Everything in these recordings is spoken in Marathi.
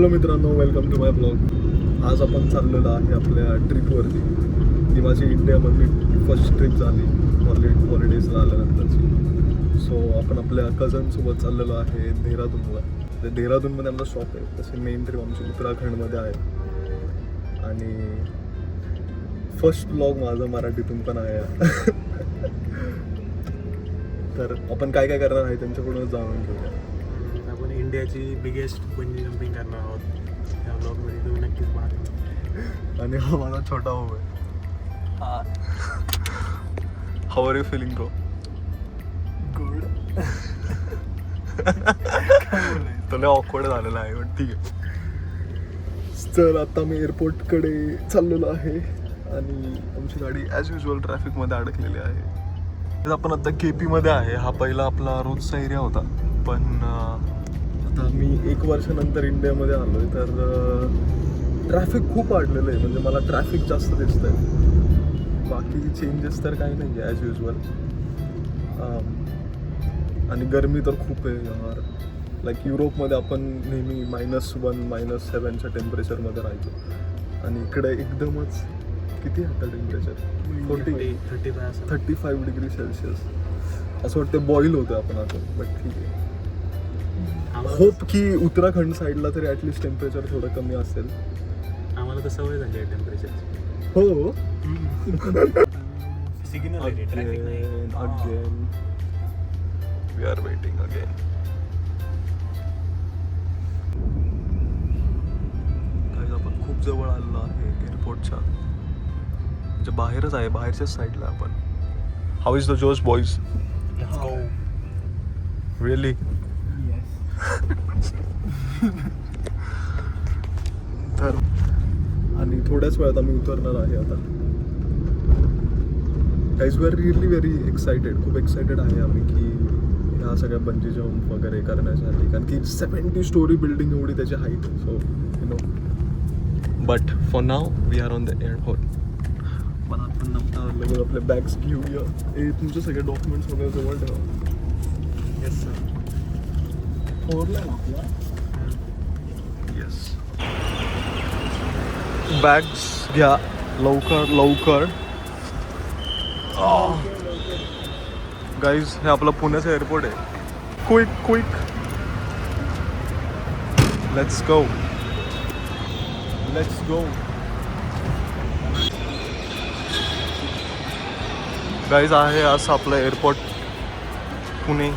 हॅलो मित्रांनो, वेलकम टू माय ब्लॉग. आज आपण चाललेलो आहे आपल्या ट्रिपवरती. ती माझी इंडियामधली फर्स्ट ट्रिप झाली हॉलिडेजला आल्यानंतरची. सो आपण आपल्या कझनसोबत चाललेलो आहे देहरादूनला. देहरादूनमध्ये आमचा शॉप आहे. तसे मेन ट्रिप आमची उत्तराखंडमध्ये आहे. आणि फर्स्ट ब्लॉग माझा मराठीतून पण आहे. तर आपण काय काय करणार आहे त्यांच्याकडूनच जाणून घेऊया. आपण इंडियाची बिगेस्ट बंजी जम्पिंग करणार आहोत. या ब्लॉगमध्ये तुम्ही नक्कीच पाहा. आणि हा माझा छोटा भाऊ आहे. How are you feeling bro? Good. तुला ऑकवर्ड झालेला आहे, पण ठीक आहे. तर आता मी एअरपोर्टकडे चाललेलो आहे आणि आमची गाडी ॲज युजल ट्रॅफिकमध्ये अडकलेली आहे. तर आपण आता KP मध्ये आहे. हा पहिला आपला रोजचा एरिया होता, पण आता मी 1 वर्षानंतर इंडियामध्ये आलो आहे. तर ट्रॅफिक खूप वाढलेलं आहे. म्हणजे मला ट्रॅफिक जास्त दिसतं आहे. बाकी चेंजेस तर काही नाही आहे ॲज युजल. आणि गरमी तर खूप आहे यार. लाईक युरोपमध्ये आपण नेहमी -1, -7च्या टेम्परेचरमध्ये राहायचो. आणि इकडे एकदमच किती आता टेम्परेचर 35 डिग्री सेल्सिअस. असं वाटतं बॉईल होतं आपण आता. बट ठीक आहे. होप की उत्तराखंड साईडला तरी ॲटलिस्ट टेम्परेचर थोडं कमी असेल. आम्हाला तर सवय झाली आहे टेम्परेचरची. हो. सिग्नल आहे, ट्रॅफिक नाही. Again. We are waiting again. Guys, आपण खूप जवळ आलेलो आहे एअरपोर्टच्या. म्हणजे बाहेरच आहे, बाहेरच्याच साईडला आपण. How is the josh boys? Let's go. Really? तर आणि थोड्याच वेळात आम्ही उतरणार आहे आता. Guys we are really very excited. खूप एक्सायटेड आहे आम्ही की ह्या सगळ्या बंजी जम्प वगैरे करण्यासाठी. कारण की 70 स्टोरी बिल्डिंग एवढी त्याची height. So you know, but for now we are on the airport. पण आपण लगेच आपले बॅग्स घेऊया. तुमचे सगळे डॉक्युमेंट्स वगैरे जवळ ठेवा. Yes sir. येस. बॅग्स घ्या लवकर लवकर. गाईज, हे आपलं पुण्याचं एअरपोर्ट आहे. Quick let's go. गाईज, आहे असं आपलं एअरपोर्ट पुणे.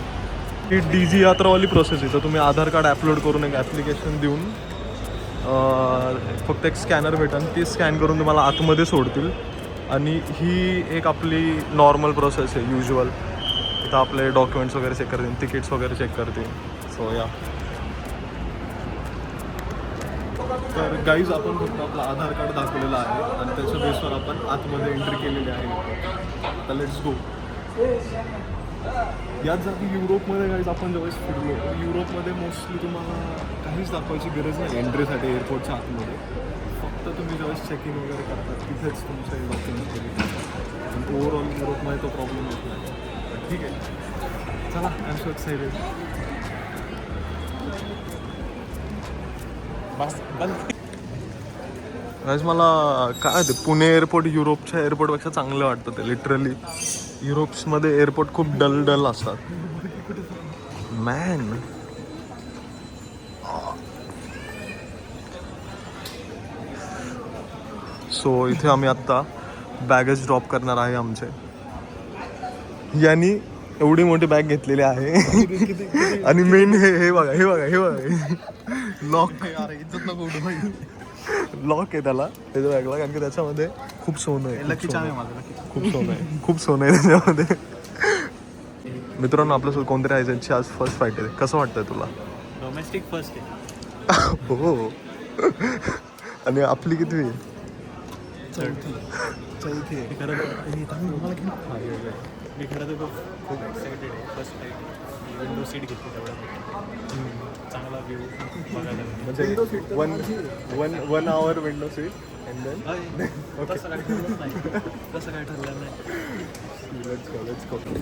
ही DG यात्रावाली प्रोसेस आहे. तर तुम्ही आधार कार्ड अपलोड करून एक ॲप्लिकेशन देऊन फक्त एक स्कॅनर भेटेल. ती स्कॅन करून तुम्हाला आतमध्ये सोडतील. आणि ही एक आपली नॉर्मल प्रोसेस आहे युज्युअल. इथं आपले डॉक्युमेंट्स वगैरे चेक करतील, तिकीट्स वगैरे चेक करतील. सो या. तर गाईज, आपण फक्त आपलं आधार कार्ड दाखवलेलं आहे आणि त्याच्या बेसवर आपण आतमध्ये एंट्री केलेली आहे. तर लेट्स गो. याच जागी युरोपमध्ये गाईज आपण ज्यावेळेस फिरलो, युरोपमध्ये मोस्टली तुम्हाला काहीच दाखवायची गरज नाही एंट्रीसाठी एअरपोर्टच्या आतमध्ये. फक्त तुम्ही ज्यावेळेस चेक इन वगैरे करतात तिथेच तुमचे डॉक्युमेंट्स वगैरे. पण ओव्हरऑल युरोपमध्ये तो प्रॉब्लेम होत नाही. ठीक आहे, चला. I am so excited. Guys, मला काय ते पुणे एअरपोर्ट युरोपच्या एअरपोर्टपेक्षा चांगलं वाटतं. ते लिटरली युरोप्समध्ये एअरपोर्ट खूप डल असतात. मॅन, सो इथे आम्ही आत्ता बॅगेज ड्रॉप करणार आहे आमचे. यांनी एवढी मोठी बॅग घेतलेली आहे. आणि मेन हे बघा लॉक. लॉक आहे त्याला, त्याच्या बॅगला. कारण की त्याच्यामध्ये खूप सोनं आहे. खूप सोनं आहे त्याच्यामध्ये. मित्रांनो, आपल्यासोबत कोणतरी आहे ज्यांची आज फर्स्ट फ्लाईट आहे. कसं वाटतंय तुला? डोमेस्टिक फर्स्ट आहे. हो. आणि आपली किती आहे? चौथी आहे. मी खरं तर खूप एक्सायटेड आहे. फर्स्ट फ्लाईट विंडो सीट घेतली तेवढं चांगला व्ह्यू बघायला. म्हणजे 1 hour window seat and then तसं काय ठरलं नाही.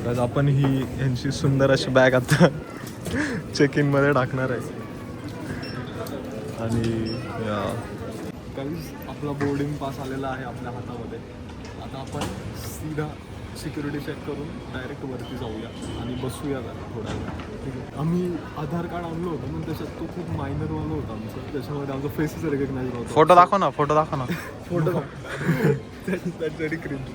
आज आपण ही यांची सुंदर अशी बॅग आता चेक इन मध्ये टाकणार आहे. आणि काहीच आपला बोर्डिंग पास आलेला आहे आपल्या हातामध्ये. आता आपण सीधा सिक्युरिटी चेक करून डायरेक्ट वरती जाऊया आणि बसूया जरा थोडा वेळ. ठीक आहे. आम्ही आधार कार्ड आणलो होतो पण त्याच्यात तो खूप मायनरवाला होता आमचं, त्याच्यामध्ये आमचा फेसच रेकग्नाइज नव्हता. फोटो दाखव ना, फोटो दाखव ना. फोटो त्यासाठी क्रिंज.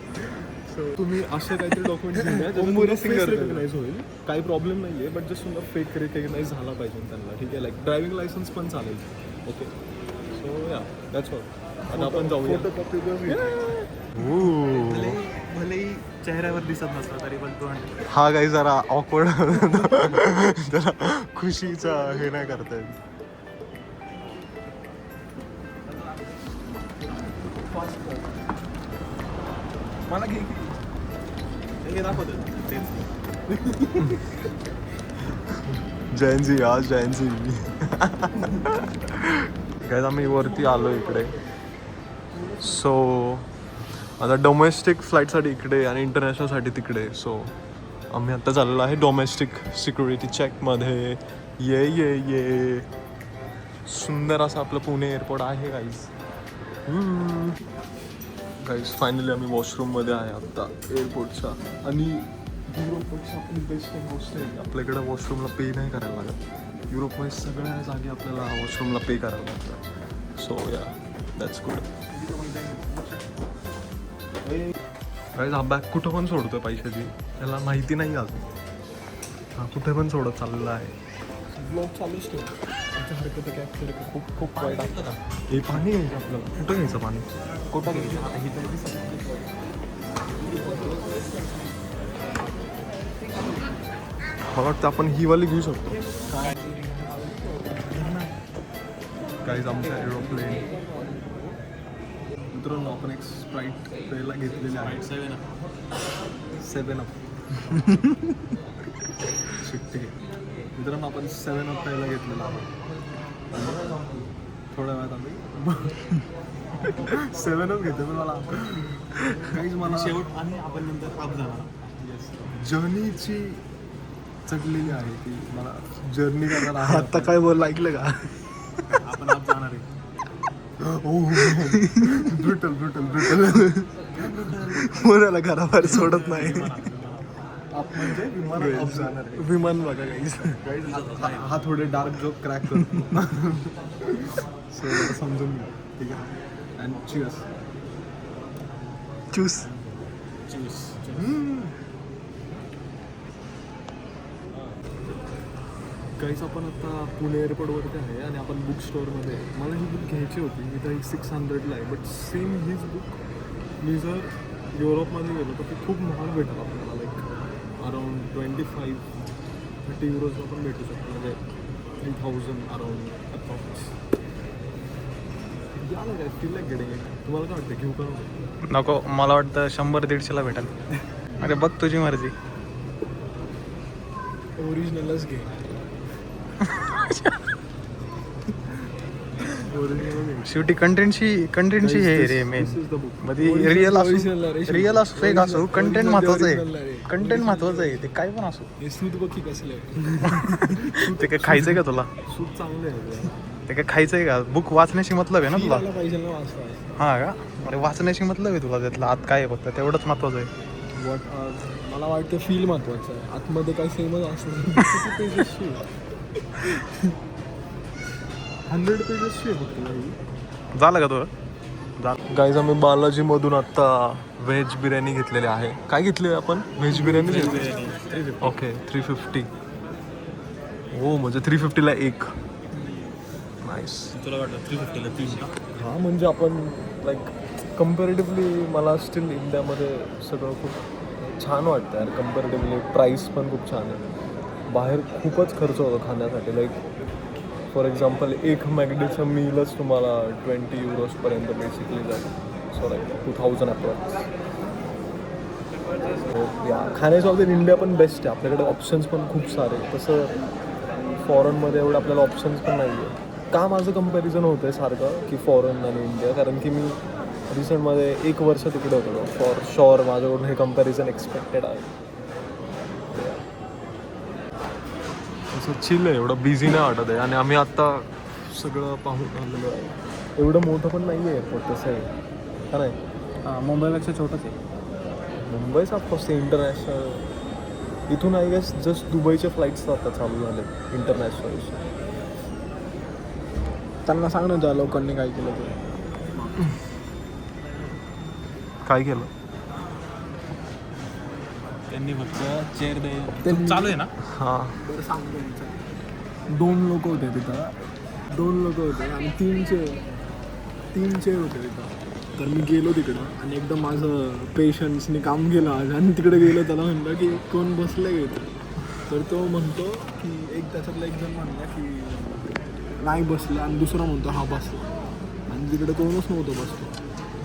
सो तुम्ही असे काहीतरी डॉक्युमेंट्स घेऊन या फेस रेकग्नाइज होईल. काही प्रॉब्लेम नाही आहे, बट जस्ट तुमचा फेक रेकग्नाइज झाला पाहिजे त्यांना. ठीक आहे. लाईक ड्रायव्हिंग लायसन्स पण चालेल. ओके. सो या दॅट्स ऑल. आता आपण जाऊया. फोटोकॉपी भलेही चेहऱ्यावर दिसत नसला तरी पण तो हा काही जरा ऑकवर्ड जरा खुशीचा हे नाही करता येत. मला घे हे दाखवतो जयंजी आज जयंजी. काय आम्ही वरती आलो इकडे. सो आता डोमेस्टिक फ्लाईटसाठी इकडे आणि इंटरनॅशनलसाठी तिकडे. सो आम्ही आत्ता चाललेलो आहे डोमेस्टिक सिक्युरिटी चेकमध्ये. ये सुंदर असं आपलं पुणे एअरपोर्ट आहे गाईज. गाईज फायनली आम्ही वॉशरूममध्ये आहे आत्ता एअरपोर्टच्या. आणि युरोपपेक्षा आपली बेस्ट गोष्ट आहे आपल्याकडे वॉशरूमला पे नाही करायला लागत. युरोपमध्ये सगळ्या जागी आपल्याला वॉशरूमला पे करायला लागतं. सो या दॅट्स गुड. गाईज हा बॅग कुठं पण सोडतोय पैशाची, त्याला माहिती नाही अजून. हा कुठे पण सोडत चाललेला आहे. ब्लॉग चालूच ठेव. खूप वाईट आहे. हे पाणी घ्यायचं आपल्याला. कुठं घ्यायचं पाणी? कुठं घ्यायचं? आता ही मला वाटतं आपण ही वाली घेऊ शकतो. काहीच आमच्या एरोप्लेन. मित्रांनो आपण एक स्प्राईट प्यायला घेतलेली आहे. 7 अप. सुट्टी. मित्रांनो आपण 7 अप प्यायला घेतलेला आहे. थोड्या वेळात आम्ही 7 अप घेतो. पण मला काहीच मला शेवट आणि आपण नंतर आप जाणार. जर्नीची चढलेली आहे ती. मला जर्नी करणार आहे. आता काय बोललं ऐकलं का? आपण आप जाणार आहे. ब्रुटल कोणाला घराबाहेर सोडत नाही. म्हणजे विमान बघा काही. हा थोडे डार्क जोक क्रॅक करतो. सो समजून घ्या. ठीक आहे. And cheers. चूस. काहीच आपण आता पुणे एअरपोर्टवरती आहे आणि आपण बुक स्टोअरमध्ये. मला ही बुक घ्यायची होती. मी तर 600ला आहे. बट सेम हीच बुक मी जर युरोपमध्ये गेलो तर ती खूप महाग भेटेल आपल्याला. लाईक अराउंड 25-30 युरोजला पण भेटू शकतो. म्हणजे 3000 अराउंड अप्रॉक्स. याला काय फील लाईक गेटिंग इट. तुम्हाला काय वाटतं घेऊ का नको, मला वाटतं 100-150ला भेटेल. अरे बघ तुझी मर्जी. ओरिजिनलच घे. शेवटी कंटेंटची हे रे मेन. मध्ये रिअल असो फेक असो, कंटेंट महत्वाचं आहे. कंटेंट महत्वाचं आहे. ते काय पण असो. हे सूट बघ की कसलं आहे. ते काय खायचंय का तुला? सूट चांगलं आहे. ते काय खायचंय का? बुक वाचण्याशी मतलब आहे ना तुला? पाहिजे ना वाचता. हा का? अरे वाचण्याशी मतलब आहे तुला. त्यातलं आत काय आहे फक्त तेवढंच महत्वाचं आहे. मला वाटतं फील महत्वाचं आहे. आतमध्ये काय सेमच असतं. 100 पेजेसची आहे फक्त. झालं का तुझं? गाईज आम्ही बालाजीमधून आत्ता व्हेज बिर्याणी घेतलेली आहे. काय घेतली आपण? व्हेज बिर्याणी घेतली. ओके 350. हो म्हणजे 350ला एक. नाईस. तुला वाटतं 350ला 3? हा म्हणजे आपण लाईक कम्पॅरेटिव्हली मला स्टील इंडियामध्ये सगळं खूप छान वाटतं यार. कम्पॅरेटिव्हली प्राईस पण खूप छान आहे. बाहेर खूपच खर्च होतो खाण्यासाठी. लाईक फॉर एक्झाम्पल एक मॅगडीचं मीलच तुम्हाला 20 युरोजपर्यंत बेसिकली जाईल. So like 2000 approx. या खाण्याच्या बाबतीत इंडिया पण बेस्ट आहे. आपल्याकडे ऑप्शन्स पण खूप सारे. तसं फॉरेनमध्ये एवढं आपल्याला ऑप्शन्स पण नाही आहे. का माझं कंपॅरिझन होतं आहे सारखं की फॉरेन आणि इंडिया, कारण की मी रिसेंटमध्ये 1 वर्ष तिकडे होतो. फॉर शॉर माझ्याकडून हे कंपॅरिझन एक्सपेक्टेड आहे. असं चिल आहे. एवढं बिझी नाही वाटत आहे. आणि आम्ही आत्ता सगळं पाहून आलेलो आहे. एवढं मोठं पण नाही आहे एअरपोर्ट, तसं आहे का नाही? हां, मुंबईपेक्षा छोटंच आहे. मुंबईचा ऑफकोर्स इंटरनॅशनल, इथून आय गेस जस्ट दुबईच्या फ्लाईट्स आता चालू झाले इंटरनॅशनल. त्यांना सांग ना त्या लोकांनी काय केलं ते. काय केलं? त्यांनी फक्त चेअर दे चालू आहे ना. हां, बरं सांगतो. 2 लोक होते तिथं, 2 लोक होते आणि 3 चेअर होते तिथं. तर मी गेलो तिकडं आणि एकदम माझं पेशन्सने काम केलं आज. आणि तिकडे गेलो, त्याला म्हणलं की कोण बसलं घेतं, तर तो म्हणतो की त्याच्यातला एक जण म्हणला की नाही बसलं आणि दुसरा म्हणतो हा बसला. आणि तिकडे कोणच नव्हतं बसतो.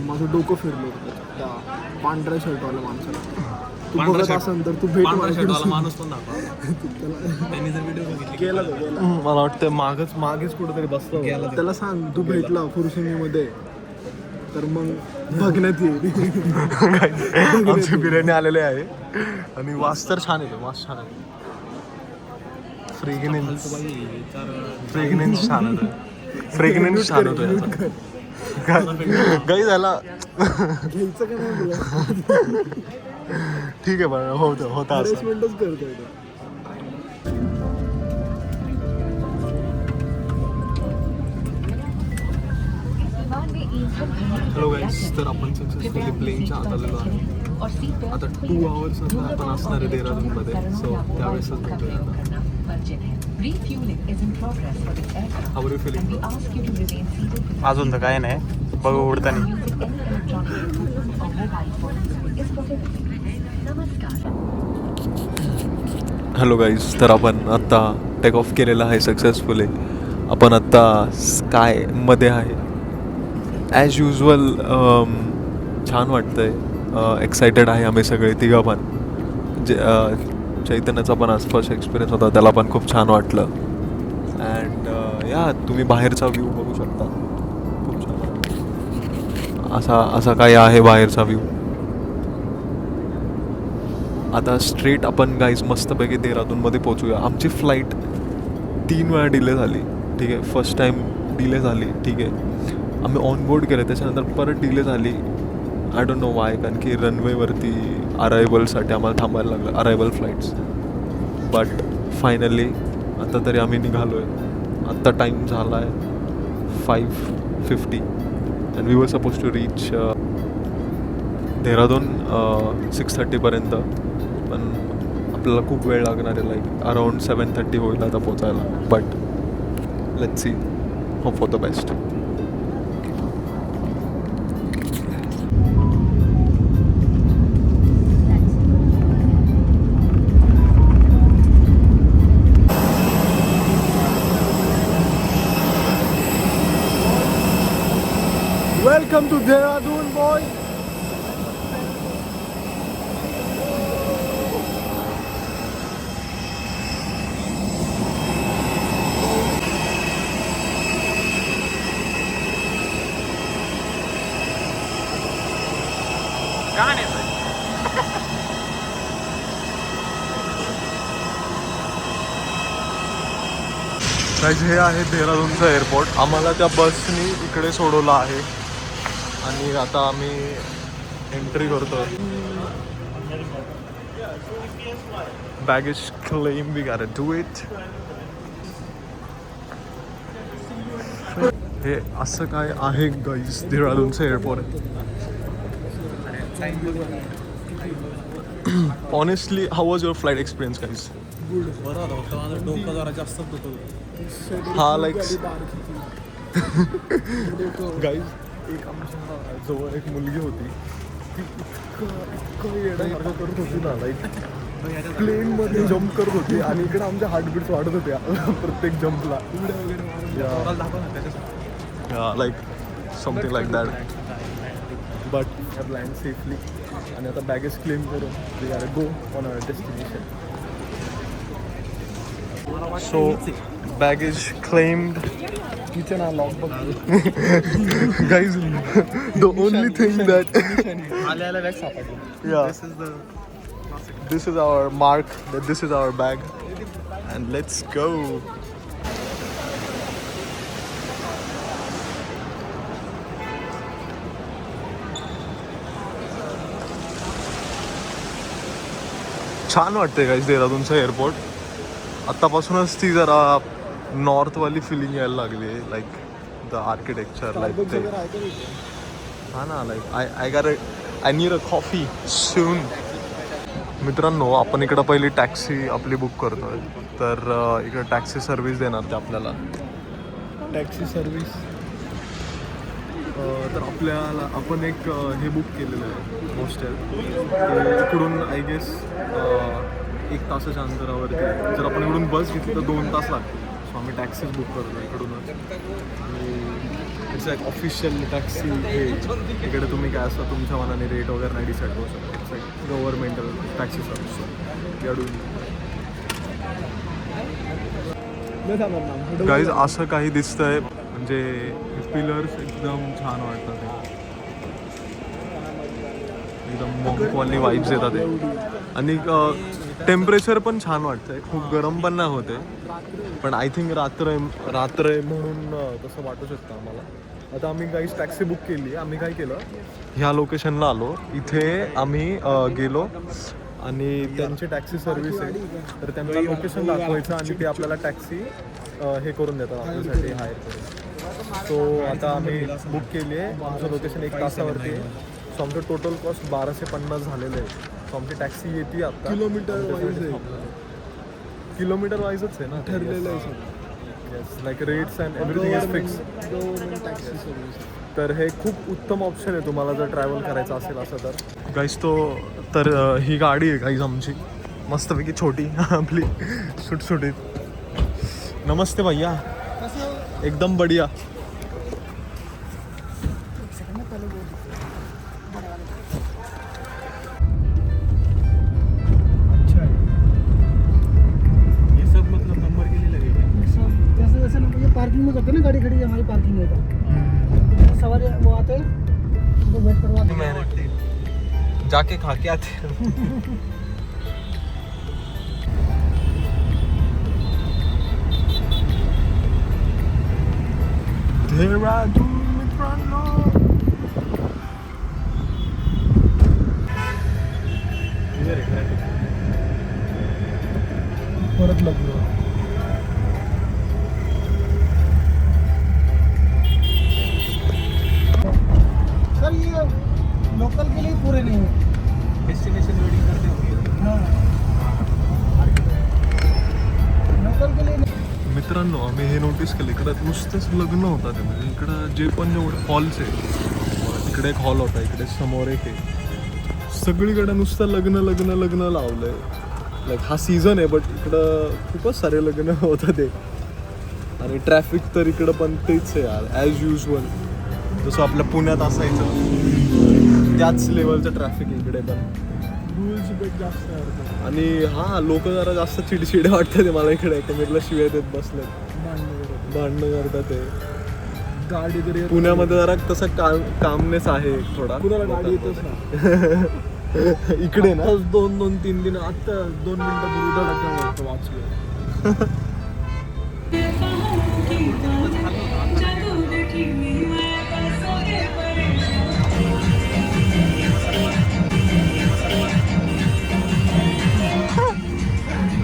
माझं डोकं फिरलं होतं त्या पांढऱ्या शर्टवाल्या माणसाला. तू बघत असेल तर तू भेट माणूस पण त्यांनी जर व्हिडिओ बघितले गेला. मला वाटतं मागेच कुठेतरी बसलं. त्याला सांग तू भेटला फुरसुंगीमध्ये तर मग बघण्यात येईल. आमची बिर्याणी आलेली आहे आणि वास तर छान येतो, वास छान आहे. फ्रेग्नेन्स छान होतं. फ्रेग्नेन्स छान होतं याचा. काही झाला घ्यायचं का नाही तुला? ठीक आहे बरं, होता असं. हॅरेसमेंटच करतोय तो. हॅलो गाईज, तर आपण सक्सेसफुली प्लेनच्या आत आलेलो आहे. आता 2 hours आता आपण असणार आहे देहरादूनमध्ये, सो त्यावेळेसच भेटूया आता. How are you feeling? अजून तर काय नाही, बघू उडताना. हॅलो गाईज, तर आपण आत्ता टेक ऑफ केलेला आहे सक्सेसफुली. आपण आत्ता स्कायमध्ये आहे. ॲज युजल छान वाटतं आहे, एक्सायटेड आहे आम्ही सगळे तिघं पण. चैतन्याचा पण आज फर्स्ट एक्सपिरियन्स होता, त्याला पण खूप छान वाटलं. अँड या तुम्ही बाहेरचा व्ह्यू बघू शकता, खूप छान असा काही आहे बाहेरचा व्ह्यू. आता स्ट्रेट आपण गाईज मस्तपैकी देहरादूनमध्ये पोचूया. आमची फ्लाईट 3 वेळा डिले झाली, ठीक आहे. फर्स्ट टाईम डिले झाली, ठीक आहे. आम्ही ऑनबोर्ड केलं, त्याच्यानंतर परत डिले झाली. आय डोंट नो वाय, कारण की रनवेवरती अरायवलसाठी आम्हाला थांबायला लागलं, अरायवल फ्लाईट्स. बट फायनली आता तरी आम्ही निघालो आहे. आत्ता टाईम झाला आहे 5:50 and we were supposed to reach Dehradun 6:30पर्यंत. पण आपल्याला खूप वेळ लागणार आहे, लाईक अराउंड 7:30 होईल आता पोचायला. But let's see, hope for the best. Welcome to Dehradun boy. Guys, हे आहे देहरादूनचं एअरपोर्ट. आम्हाला त्या बसनी इकडे सोडवलं आहे आणि आता आम्ही एंट्री करतो. Baggage claim we got to do it. हे असं काय आहे गाईज देहरादूनचं airport. Honestly, how was your flight experience guys? बरं होतं, फक्त माझं डोकं जरा जास्त दुखत होतं. हा लाईक गाईज, एक आमच्या जवळ एक मुलगी होती, ती इतकं येण्यासारखं करत होती ना, लाईक प्लेनमध्ये जम्प करत होती आणि इकडे आमच्या हार्टबीट्स वाढत होत्या प्रत्येक जम्पला. Like something like that. But I land safely आणि आता बॅगेज क्लेम करून we are go on our destination. So, baggage claimed. Kitchen unlock बघ. Guys, the only thing that आल्याला बॅग सापडली. yeah, this is our mark that this is our bag, and let's go. छान वाटते गाईज देहरादूनचं एअरपोर्ट. आत्तापासूनच ती जरा नॉर्थवाली फिलिंग यायला लागली आहे. लाईक द आर्किटेक्चर लाईक ते हा ना. Like I need a coffee soon. मित्रांनो आपण इकडं पहिली टॅक्सी आपली बुक करतोय. तर इकडे टॅक्सी सर्व्हिस देणार ते आपल्याला. टॅक्सी सर्व्हिस तर आपल्याला आपण एक हे बुक केलेलं आहे हॉस्टेल. इकडून आय गेस 1 तासाच्या अंतरावरती. जर आपण इकडून बस घेतली तर 2 तास लागतील. सो आम्ही टॅक्सीच बुक करतो इकडूनच. आणि इट्स लाईक ऑफिशियल टॅक्सी. हे इकडे तुम्ही काय असं तुमच्या मनाने रेट वगैरे नाही डिसाईड करू शकता. It's like governmental taxi service. Guys असं काही दिसतंय म्हणजे पिलर्स एकदम छान वाटतात. एकदम मॉन्कवाली वाईब्स येतात ते. आणि टेम्परेचर पण छान वाटतंय. खूप गरम पण नाही होते. पण आय थिंक रात्र आहे म्हणून तसं वाटू शकतं आम्हाला. आता आम्ही गाईज टॅक्सी बुक केली आहे. आम्ही काय केलं ह्या लोकेशनला आलो. इथे आम्ही गेलो आणि त्यांची टॅक्सी सर्व्हिस आहे. तर त्यांना लोकेशन दाखवायचं आणि ते आपल्याला टॅक्सी हे करून देतात आपल्यासाठी हायर करून. सो आता आम्ही बुक केली आहे. आमचं लोकेशन 1 तासावरती आहे. सो आमचं टोटल कॉस्ट 1250 झालेलं आहे. सो आमची टॅक्सी येते आता. किलोमीटर वाईजच आहे ना ठरलेलं आहे. Yes like rates and everything is fix. तर हे खूप उत्तम ऑप्शन आहे तुम्हाला जर ट्रॅव्हल करायचं असेल असं तर. गाईज तर ही गाडी आहे गाईज आमची मस्तपैकी छोटी आपली सुटसुटीत. नमस्ते भैया. एकदम बढ़िया. अच्छा है ये सब मतलब नंबर के लिए लगेगा. जैसे जैसे ये पार्किंग में करते हैं ना गाड़ी खड़ी है हमारी पार्किंग में तो सवारी वो आते हैं उनको वेट करवाते हैं. जाके खा के आते देहरादून मित्रांनो. परत लग्न. सर ये लोकल के लिए पूरे नहीं है. डेस्टिनेशन वेडिंग करते होंगे. हाँ लोकल के लिए नहीं. मित्रांनो आम्ही हे नोटीस केलं इकडं नुसतेच लग्न होतात. म्हणजे इकडं जे पण जेवढे हॉल्स आहे इकडे एक हॉल होता. इकडे समोर एक आहे. सगळीकडे नुसतं लग्न लग्न लग्न लावलंय. लाईक हा सीझन आहे बट इकडं खूपच सारे लग्न होतं ते. आणि ट्रॅफिक तर इकडं पण तेच आहे यार ॲज युजल. जसं आपल्या पुण्यात असायचं त्याच लेवलचं ट्रॅफिक इकडे पण. रूल्स बेट जास्त आहे. आणि हां लोक जरा जास्त चिडचिड वाटतं ते मला इकडे. एकमेकला शिव्या देत बसलेत. भांडणं करतात ते. गाडी तरी पुण्यामध्ये जरा तसं कामनेस आहे थोडा. कुणाला गाडी येतच ना. इकडे ना 2-3 दिन आता 2 मिनिटात धडक वाचलं.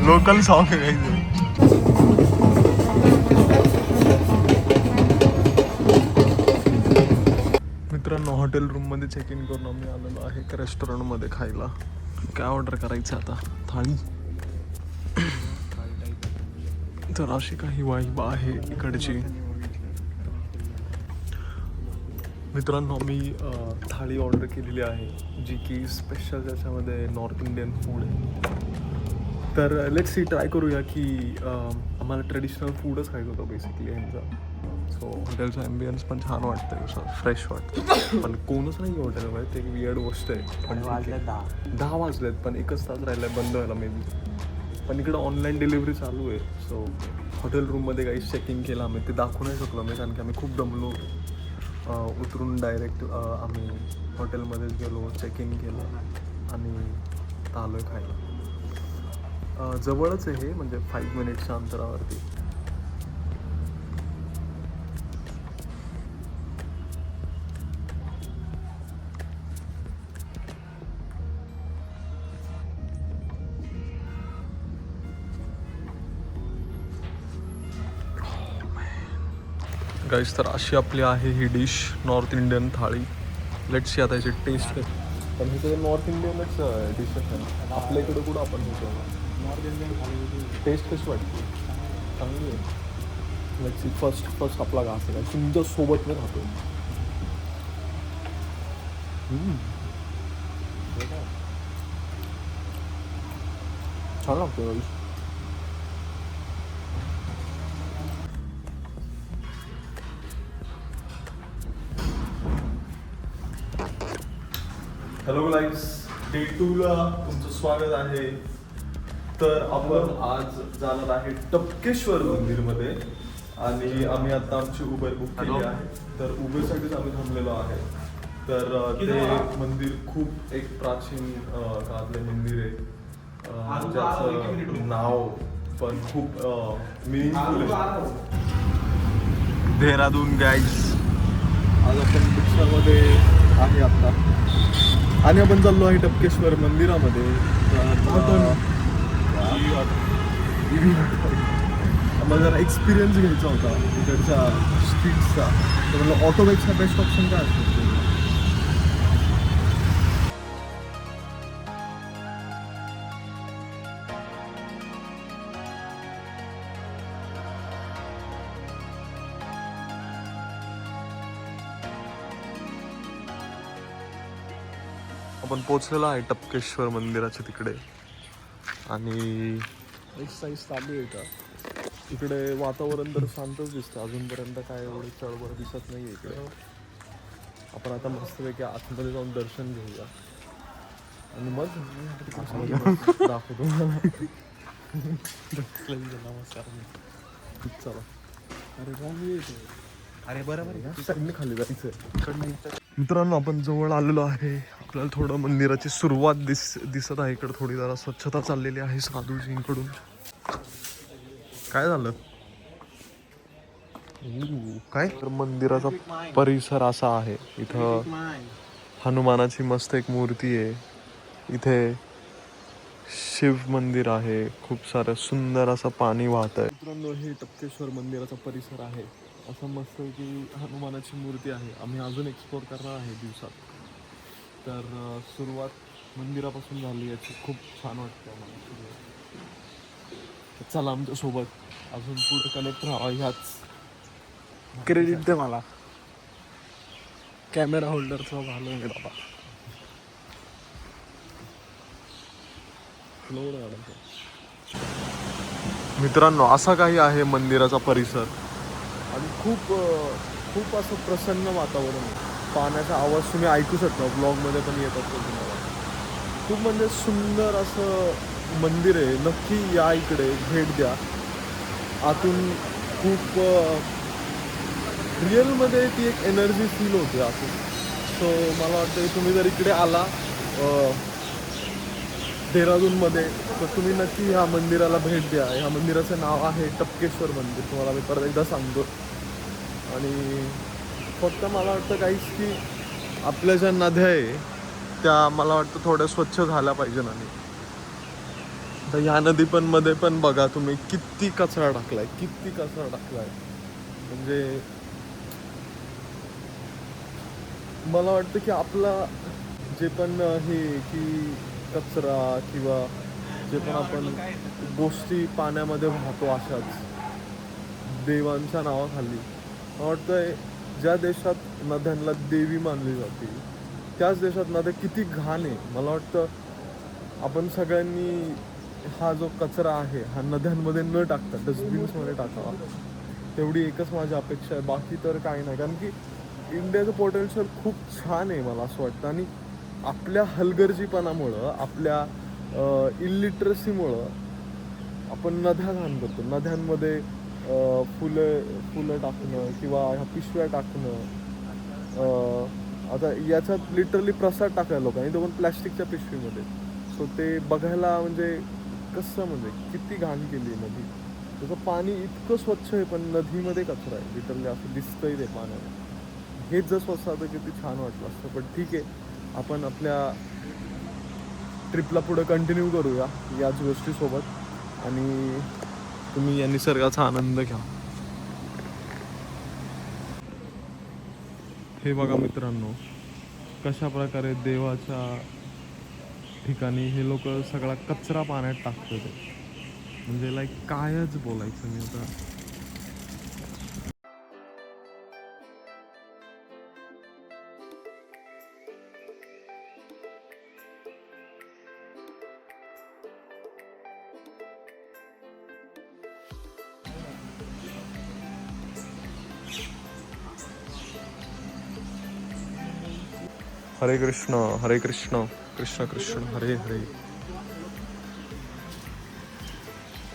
लोकल सॉन्ग आहे. मित्रांनो हॉटेल रूममध्ये चेक इन करून आम्ही आलेलो आहे एका रेस्टॉरंटमध्ये खायला. काय ऑर्डर करायचं आता. थाळी. तर अशी काही वाईब आहे इकडची. मित्रांनो मी थाळी ऑर्डर केलेली आहे जी की स्पेशल ज्याच्यामध्ये नॉर्थ इंडियन फूड आहे. तर लेट्स सी ट्राय करूया की आम्हाला ट्रेडिशनल फूडच खायचं होतं बेसिकली ह्यांचा. सो हॉटेलचा ॲम्बियन्स पण छान वाटतं आहे. असं फ्रेश वाटतं. पण कोणच नाही आहे हॉटेलमध्ये. ते एक वियर्ड गोष्ट आहे. पण 10 वाजलेत पण 1च तास राहिला आहे बंद व्हायला मे बी. पण इकडं ऑनलाईन डिलिव्हरी चालू आहे. सो हॉटेल रूममध्ये काही चेकिंग केलं आम्ही. ते दाखवू नाही शकलो मी कारण की आम्ही खूप दमलो होतो. उतरून डायरेक्ट आम्ही हॉटेलमध्येच गेलो. चेक इन केलं आणि आलो आहे खायला. जवळच आहे हे म्हणजे 5 मिनिट्सच्या अंतरावरती. गाईस तर अशी आपली आहे ही डिश नॉर्थ इंडियन थाळी. लेट्स सी आता याची टेस्ट कशी. पण हे तर नॉर्थ इंडियनच डिशेस आहे. आपल्या इकडे कुठं आपण हे नॉर्थ इंडियन थाली टेस्ट कशी वाटते? चांगली आहे. लेट्स सी फर्स्ट आपला घास आहे तुमच्या सोबत मी राहतो. छान लागतो गाईस. हॅलो गाईस, डे 2ला तुमचं स्वागत आहे. तर आपण आज जाणार आहे टपकेश्वर मंदिरमध्ये आणि आम्ही आता आमची उबर बुक केली आहे. तर उबरसाठीच आम्ही थांबलेलो आहे. तर ते मंदिर खूप एक प्राचीन काळातले मंदिर आहे. ज्याचं नाव पण खूप मिनिंगफुल आहे. देहरादून गाईस, आज आपण रिक्षामध्ये आहे आता आणि आपण चाललो आहे टपकेश्वर मंदिरामध्ये. आम्हाला जरा एक्सपिरियन्स घ्यायचा होता तिकडच्या स्ट्रीट्सचा. तर मला ऑटोपेक्षा बेस्ट ऑप्शन काय असतो? आपण पोचलेलो आहे टपकेश्वर मंदिराच्या तिकडे आणि एक्सरसाइज चालू आहे का? इकडे वातावरण तर शांतच दिसतं. अजूनपर्यंत काय एवढी चळवळ दिसत नाही इकडे. आपण आता मस्तपैकी आतमध्ये जाऊन दर्शन घेऊया आणि मग दाखवतो. नमस्कार. चला. अरे रांगी येते. अरे बरोबर साईडने खाली जायचं. मित्रांनो, आपण जवळ आलेलो आहे. आपल्याला थोडं मंदिराची सुरुवात दिसत आहे. इकडे थोडी जरा स्वच्छता चाललेली आहे साधूजींकडून. काय झालं? काय? तर मंदिराचा परिसर असा आहे. इथं हनुमानाची मस्त एक मूर्ती आहे. इथे शिव मंदिर आहे. खूप सारं सुंदर असं पाणी वाहत आहे. मित्रांनो, हे टपकेश्वर मंदिराचा परिसर आहे. असं मस्त की हनुमानाची मूर्ती आहे. आम्ही अजून एक्सप्लोर करणार आहे दिवसात. तर सुरुवात मंदिरापासून झाली याची खूप छान वाटते आम्हाला. चला आमच्या सोबत अजून पुढे कनेक्ट राहा. ह्याच क्रेडिट दे मला. कॅमेरा होल्डरचा झालं मी बाबा. मित्रांनो, असा काही आहे मंदिराचा परिसर आणि खूप असं प्रसन्न वातावरण आहे. पाण्याचा आवाज तुम्ही ऐकू शकता. ब्लॉगमध्ये पण येत असतो तुम्हाला. खूप म्हणजे सुंदर असं मंदिर आहे. नक्की या इकडे भेट द्या. आतून खूप रिअलमध्ये ती एक एनर्जी फील होते आतून. सो मला वाटतं तुम्ही जर इकडे आला देहरादूनमध्ये तर तुम्ही नक्की ह्या मंदिराला भेट द्या. ह्या मंदिराचं नाव आहे टपकेश्वर मंदिर. तुम्हाला मी परत एकदा सांगतो. आणि फक्त मला वाटतं काहीच की आपल्या ज्या नद्या आहे त्या मला वाटतं थोड्या स्वच्छ झाल्या पाहिजे. आणि तर ह्या नदी मध्ये पण बघा तुम्ही किती कचरा टाकलाय. म्हणजे मला वाटतं की आपला जे पण हे की कचरा किंवा जे पण आपण गोष्टी पाण्यामध्ये वाहतो अशाच देवांच्या नावाखाली, मला वाटतं ज्या देशात नद्यांना देवी मानली जाते त्याच देशात नद्या किती घाण आहे. मला वाटतं आपण सगळ्यांनी हा जो कचरा आहे हा नद्यांमध्ये न टाकता डस्टबिन्समध्ये टाकावा. तेवढी एकच माझी अपेक्षा आहे. बाकी तर काही नाही. कारण की इंडियाचं पोटेन्शियल खूप छान आहे मला असं वाटतं. आणि आपल्या हलगर्जीपणामुळं, आपल्या इलिटरसीमुळं आपण नद्या घाण करतो. नद्यांमध्ये फुलं टाकणं किंवा ह्या पिशव्या टाकणं. आता याच्यात लिटरली प्रसाद टाकायला लोकांनी, तो पण प्लॅस्टिकच्या पिशवीमध्ये. सो ते बघायला म्हणजे कसं, म्हणजे किती घाण केली नदी. त्याचं पाणी इतकं स्वच्छ आहे पण नदीमध्ये कचरा आहे लिटरली. असं दिसतंय ते पाण्याला. हेच जर स्वच्छ होतं किती छान वाटलं असतं. पण ठीक आहे, आपण आपल्या ट्रिपला पुढे कंटिन्यू करूया याच गोष्टीसोबत आणि तुम्ही या निसर्गाचा आनंद घ्या. हे बघा मित्रांनो, कशा प्रकारे देवाच्या ठिकाणी हे लोक सगळा कचरा पाण्यात टाकतात ते. म्हणजे लाईक कायच बोलायचं मी आता. हरे कृष्ण कृष्ण कृष्ण हरे हरे.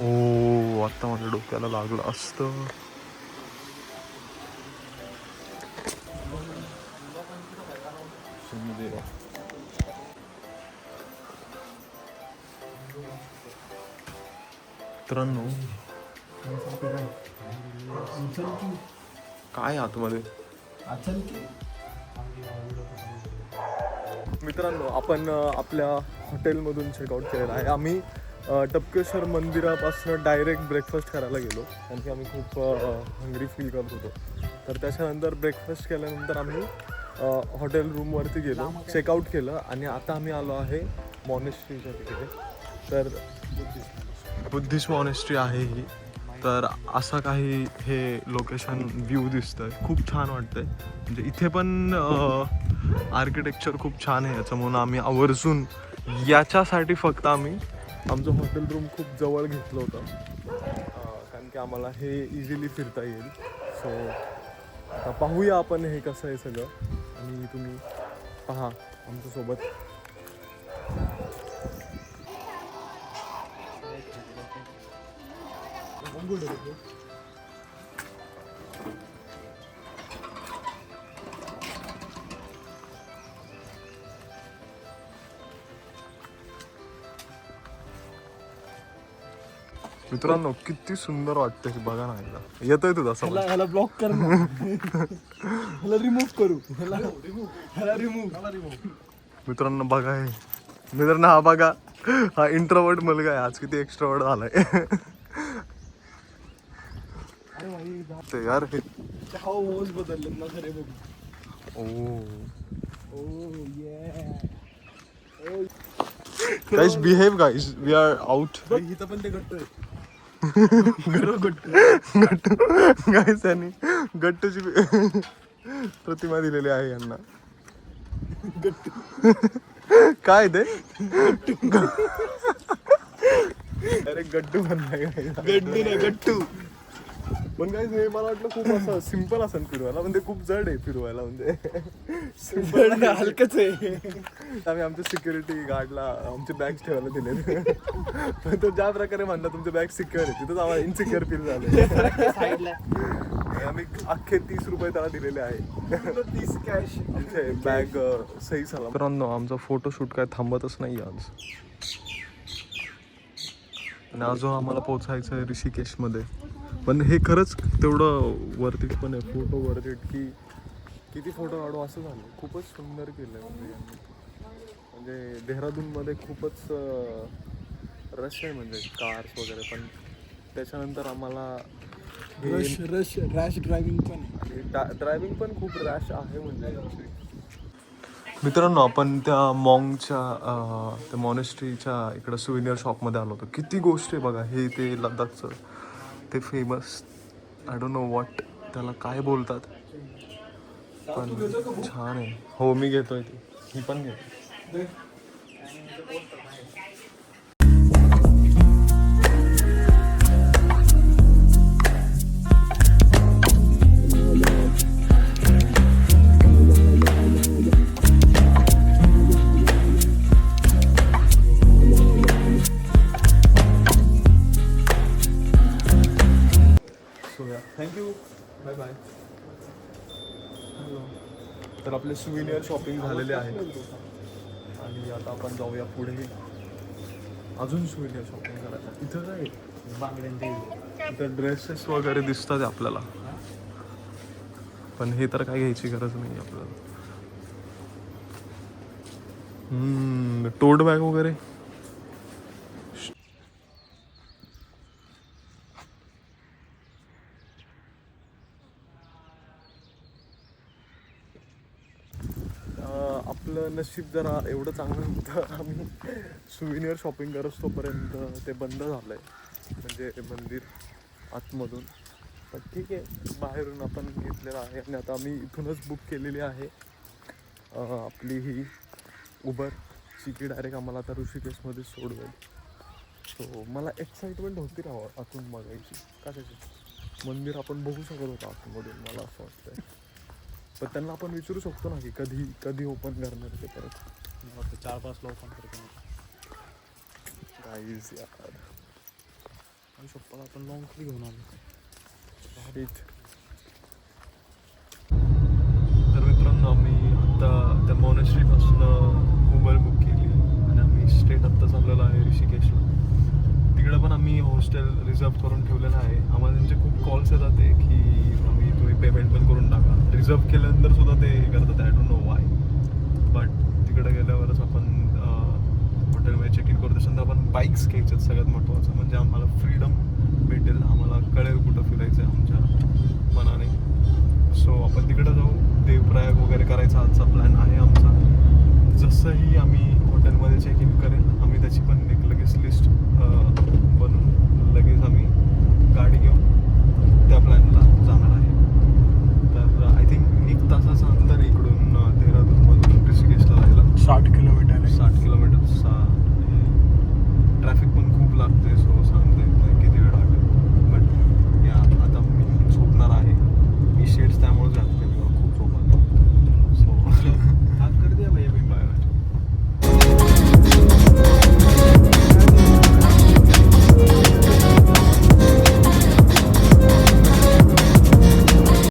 ओ आता माझ्या डोक्याला लागलं असतं. मित्रांनो काय आतमध्ये मित्रांनो आपण आपल्या हॉटेलमधून चेकआउट केलेलं आहे. आम्ही टपकेश्वर मंदिरापासून डायरेक्ट ब्रेकफास्ट करायला गेलो कारण की आम्ही खूप हंग्री फील करत होतो. तर त्याच्यानंतर ब्रेकफास्ट केल्यानंतर आम्ही हॉटेल रूमवरती गेलो, चेकआउट केलं आणि आता आम्ही आलो आहे मॉनेस्ट्रीच्या तिकडे. तर बुद्धिस्ट मॉनेस्ट्री आहे ही. तर असं काही हे लोकेशन व्ह्यू दिसतंय, खूप छान वाटतंय. म्हणजे इथे पण आर्किटेक्चर खूप छान आहे याचं, म्हणून आम्ही आवर्जून याच्यासाठी फक्त आम्ही आमचं हॉटेल रूम खूप जवळ घेतलं होतं कारण की आम्हाला हे इझिली फिरता येईल. सो आता पाहूया आपण हे कसं आहे सगळं आणि तुम्ही पहा आमच्यासोबत. मित्रांनो किती सुंदर वाटतंय बघा ना एकदा. येतोय तुझा समज. ह्याला ब्लॉक कर ना. ह्याला रिमूव्ह करू. ह्याला रिमूव्ह. मित्रांनो बघा हे. मित्रांनो हा बघा, हा इंट्रोवर्ट मुलगा आहे, आज किती एक्स्ट्रोवर्ट झालाय. ते यार हे ओज बदलले ना खरे बघ. ओ ये guys behave guys, we are out. इथं पण ते गट्टू आहे. गट्टू गाइस यांनी गट्टूची प्रतिमा दिलेली आहे यांना. काय ते अरे गड्डू बनलाय. गड्डू नाही गट्टू. पण काय हे मला वाटलं खूप असं सिम्पल असेल फिरवायला, म्हणजे खूप जड आहे फिरवायला. म्हणजे सिम्पल हलकच आहे. आम्ही आमच्या सिक्युरिटी गार्डला आमचे बॅग्स ठेवायला दिले. पण तो ज्या प्रकारे म्हणला तुमचे बॅग सिक्युअर आहे, तिथंच आम्हाला इनसिक्युअर फील झालं. आम्ही अख्खे 30 रुपये त्याला दिलेले आहे. 30 कॅश. आमचे बॅग सही झाला. मित्रांनो आमचा फोटोशूट काय थांबतच नाही आज. आणि अजून आम्हाला पोचायचं आहे ऋषिकेशमध्ये. पण हे खरंच तेवढं वर्थ इट पण आहे, फोटो वर्थ इट की किती फोटो काढू असं झालं. खूपच सुंदर केलं आहे म्हणजे देहरादूनमध्ये खूपच रश आहे म्हणजे कार्स वगैरे. पण त्याच्यानंतर आम्हाला रॅश ड्रायव्हिंग पण ड्रायव्हिंग पण खूप रॅश आहे म्हणजे. मित्रांनो आपण त्या मॉंगच्या त्या मॉनेस्ट्रीच्या इकडं सुविनियर शॉपमध्ये आलो होतो. किती गोष्टी आहे बघा. हे ते लडाखचं ते famous I don't know what त्याला काय बोलतात, पण छान आहे. हो मी घेतोय ती, ही पण घेतो. Thank you, bye bye. तर आपले सुविनियर शॉपिंग झालेले आहे आणि आता आपण जाऊया पुढे अजून सुविनियर शॉपिंग करायला. इथं काय बांगड्यांचे इथं ड्रेसेस वगैरे दिसतात आपल्याला, पण हे तर काय घ्यायची गरज नाही आपल्याला. टोट बॅग वगैरे. आमचं नशीब जरा एवढं चांगलं होतं, आम्ही सुविनियर शॉपिंग करत तोपर्यंत ते बंद झालं आहे, म्हणजे मंदिर आतमधून. पण ठीक आहे, बाहेरून आपण घेतलेलं आहे आणि आता आम्ही इथूनच बुक केलेली आहे आपली ही उबरची, की डायरेक्ट आम्हाला आता ऋषिकेशमध्ये सोडवेल. सो मला एक्साइटमेंट होती राहावं आतून बघायची, कशाची मंदिर आपण बघू शकत होतो आतमधून, मला असं वाटतंय. पण त्यांना आपण विचारू शकतो ना की कधी ओपन करणार ते परत. मला वाटतं 4-5 ओपन करतो. गाईज यार, आणि शप्पल आपण लॉंग ट्री घेऊन आलो. तर मित्रांनो, आम्ही आत्ता त्या मॉनेस्ट्रीपासून उबर बुक केली आणि आम्ही स्ट्रेट आत्ता चाललेलो आहे ऋषिकेशला. तिकडं पण आम्ही हॉस्टेल रिझर्व करून ठेवलेलं आहे. आम्हाला त्यांचे खूप कॉल्स येतात ते की तुम्ही पेमेंट पण करून टाका. रिझर्व केल्यानंतर सुद्धा ते हे करतात, I don't know Y. But तिकडे गेल्यावरच आपण हॉटेलमध्ये चेक इन करू. त्याच्यानंतर आपण बाईक्स घ्यायच्यात, सगळ्यात महत्त्वाचं म्हणजे आम्हाला फ्रीडम भेटेल, आम्हाला कळेल कुठं फिरायचं आहे आमच्या मनाने. सो आपण तिकडं जाऊ, देवप्रयाग वगैरे करायचा आजचा प्लॅन आहे आमचा. जसंही आम्ही हॉटेलमध्ये चेक इन करेल, आम्ही त्याची पण एक लगेच लिस्ट